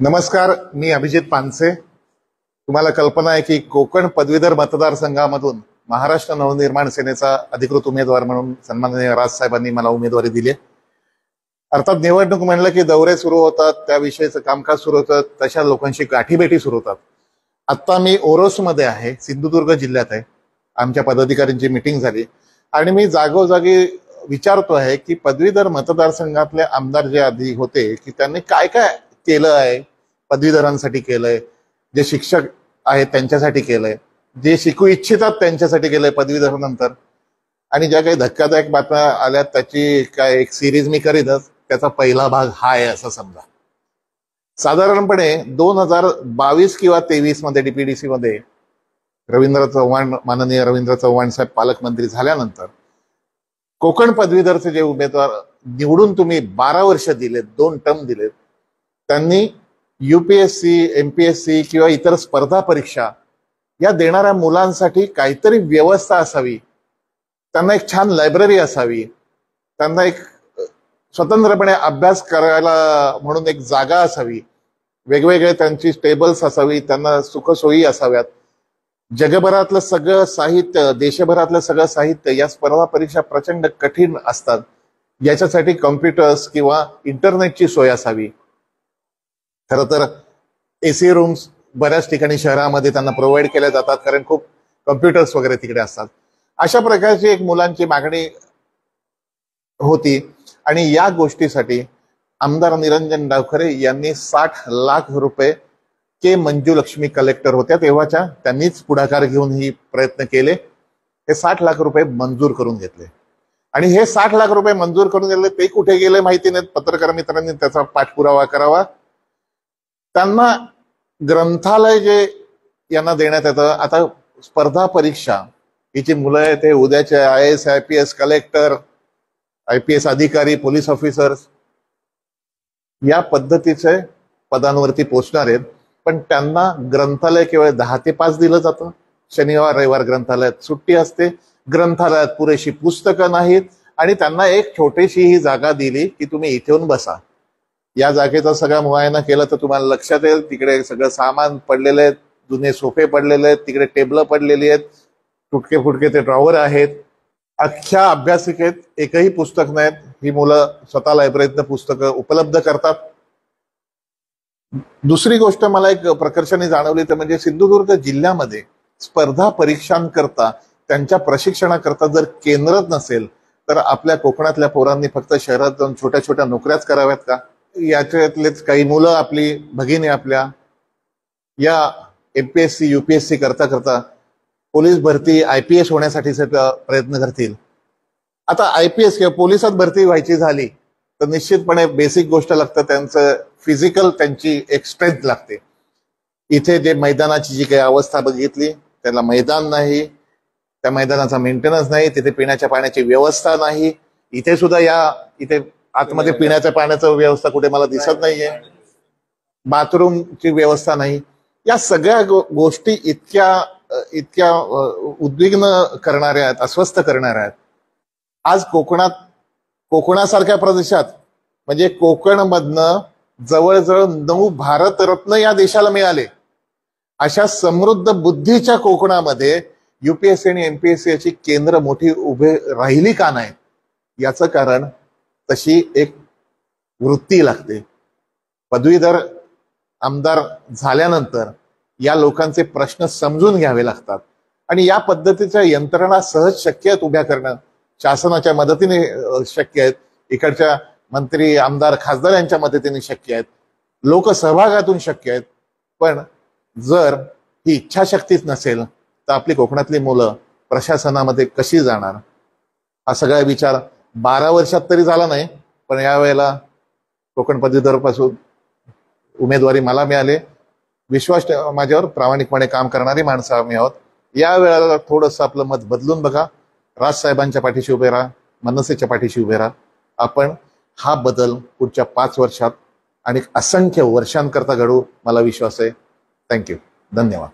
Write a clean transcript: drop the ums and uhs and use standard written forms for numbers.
नमस्कार, मी अभिजित पानसे। तुम्हाला कल्पना आहे की कोकण पदवीधर मतदारसंघामधून महाराष्ट्र नवनिर्माण सेनेचा अधिकृत उमेदवार म्हणून सन्माननीय राजसाहेबांनी मला उमेदवारी दिली। अर्थात निवडणूक म्हणलं की दौरे सुरू होतात, त्याविषयीचं कामकाज सुरू होतं, तशा लोकांशी गाठीभेटी सुरू होतात। आता मी ओरोसमध्ये आहे, सिंधुदुर्ग जिल्ह्यात आहे। आमच्या पदाधिकाऱ्यांची मीटिंग झाली आणि मी जागोजागी विचारतो आहे की पदवीधर मतदारसंघातले आमदार जे आधी होते की त्यांनी काय काय केलं आहे, पदवीधरांसाठी केलंय, जे शिक्षक आहेत त्यांच्यासाठी केलंय, जे शिकू इच्छितात त्यांच्यासाठी केलंय पदवीधरानंतर, आणि ज्या काही धक्कादायक बातम्या आल्या त्याची काय एक सिरीज मी करीतच। त्याचा पहिला भाग हा आहे असं समजा। साधारणपणे 2022 किंवा 23 मध्ये डीपीडीसी मध्ये माननीय रवींद्र चव्हाण साहेब पालकमंत्री झाल्यानंतर कोकण पदवीधरचे जे उमेदवार निवडून तुम्ही 12 वर्ष दिलेत, 2 टर्म दिलेत, त्यांनी यूपीएससी, एमपीएससी किंवा इतर स्पर्धा परीक्षा या देणाऱ्या मुलांसाठी काहीतरी व्यवस्था असावी, त्यांना एक छान लायब्ररी असावी, त्यांना एक स्वतंत्रपणे अभ्यास करायला म्हणून एक जागा असावी, वेगवेगळे त्यांची टेबल्स असावी, त्यांना सुखसोयी असाव्यात। जगभरातलं सगळं साहित्य, देशभरातलं सगळं साहित्य, या स्पर्धा परीक्षा प्रचंड कठीण असतात, याच्यासाठी कॉम्प्युटर्स किंवा इंटरनेटची सोय असावी। खरं तर एसी रूम्स बऱ्याच ठिकाणी शहरामध्ये त्यांना प्रोव्हाइड केल्या जातात, कारण खूप कॉम्प्युटर्स वगैरे तिकडे असतात। अशा प्रकारची एक मुलांची मागणी होती आणि या गोष्टीसाठी आमदार निरंजन डावखरे यांनी 60 लाख रुपये के मंजुलक्ष्मी कलेक्टर होत्या तेव्हाच्या, त्यांनीच पुढाकार घेऊन ही प्रयत्न केले। हे 60 लाख रुपये मंजूर करून घेतले आणि हे 60 लाख रुपये मंजूर करून घेतले ते कुठे गेले माहिती नाहीत। पत्रकार मित्रांनी त्याचा पाठपुरावा करावा। त्यांना ग्रंथालय जे यांना देण्यात येतं, आता स्पर्धा परीक्षा ही जी मुलं आहेत ते उद्याचे IAS, IPS कलेक्टर, IPS अधिकारी, पोलीस ऑफिसर्स या पद्धतीचे पदांवरती पोहोचणार आहेत, पण त्यांना ग्रंथालय केवळ 10 ते 5 दिलं जातं। शनिवार रविवार ग्रंथालयात सुट्टी असते, ग्रंथालयात पुरेशी पुस्तकं नाहीत आणि त्यांना एक छोटीशी ही जागा दिली की तुम्ही इथे येऊन बसा। या जागेचा सगळा मुआयना केला तर तुम्हाला लक्षात येईल, तिकडे सगळं सामान पडलेले आहेत, जुने सोफे पडलेले आहेत, तिकडे टेबल पडलेली आहेत, तुटके फुटके ते ड्रॉवर आहेत। अख्ख्या अभ्यासिकेत एकही पुस्तक नाहीत। ही मुलं स्वतः लायब्ररीतनं पुस्तकं उपलब्ध करतात। दुसरी गोष्ट मला एक प्रकर्षाने जाणवली ते म्हणजे सिंधुदुर्ग जिल्ह्यामध्ये स्पर्धा परीक्षांकरता, त्यांच्या प्रशिक्षणाकरता जर केंद्रच नसेल तर आपल्या कोकणातल्या पोरांनी फक्त शहरात जाऊन छोट्या छोट्या नोकऱ्याच कराव्यात का? याच्यातलेच काही मुलं, आपली भगिनी आपल्या या एमपीएससी यूपीएससी करता करता पोलीस भरती, IPS होण्यासाठी प्रयत्न करतील। आता IPS किंवा पोलिसात भरती व्हायची झाली तर निश्चितपणे बेसिक गोष्ट लागतं, त्यांचं फिजिकल, त्यांची एक स्ट्रेंथ लागते। इथे जे मैदानाची जी काही अवस्था बघितली, त्याला मैदान नाही, त्या मैदानाचा मेंटेनन्स नाही, तिथे पिण्याच्या पाण्याची व्यवस्था नाही। इथे सुद्धा इथे आतमध्ये पिण्याच्या पाण्याची व्यवस्था कुठे मला दिसत नाहीये, बाथरूमची व्यवस्था नाही। या सगळ्या गोष्टी इतक्या उद्विग्न करणाऱ्या आहेत, अस्वस्थ करणाऱ्या आहेत। आज कोकणासारख्या प्रदेशात म्हणजे कोकणमधनं जवळजवळ 9 भारतरत्न या देशाला मिळाले। अशा समृद्ध बुद्धीच्या कोकणामध्ये UPSC आणि MPSC याची केंद्र मोठी उभे राहिली का नाही? याचं कारण तशी एक वृत्ती लागते। पदवीधर आमदार झाल्यानंतर या लोकांचे प्रश्न समजून घ्यावे लागतात आणि या पद्धतीच्या यंत्रणा सहज शक्य आहेत उभ्या करणं, शासनाच्या मदतीने शक्य आहेत, इकडच्या मंत्री, आमदार, खासदार यांच्या मदतीने शक्य आहेत, लोकसहभागातून शक्य आहेत। पण जर ही इच्छाशक्तीच नसेल तर आपली कोकणातली मुलं प्रशासनामध्ये कशी जाणार? हा सगळा विचार 12 वर्षात तरी झाला नाही, पण यावेळेला कोकण पदवीधरपासून उमेदवारी मला मिळाली। विश्वास माझ्यावर, प्रामाणिकपणे काम करणारी माणसं आम्ही आहोत। या वेळेला थोडंसं आपलं मत बदलून बघा, राजसाहेबांच्या पाठीशी उभे राहा, मनसेच्या पाठीशी उभे राहा। आपण हा बदल पुढच्या 5 वर्षात आणि असंख्य वर्षांकरता घडू, मला विश्वास आहे। थँक्यू, धन्यवाद।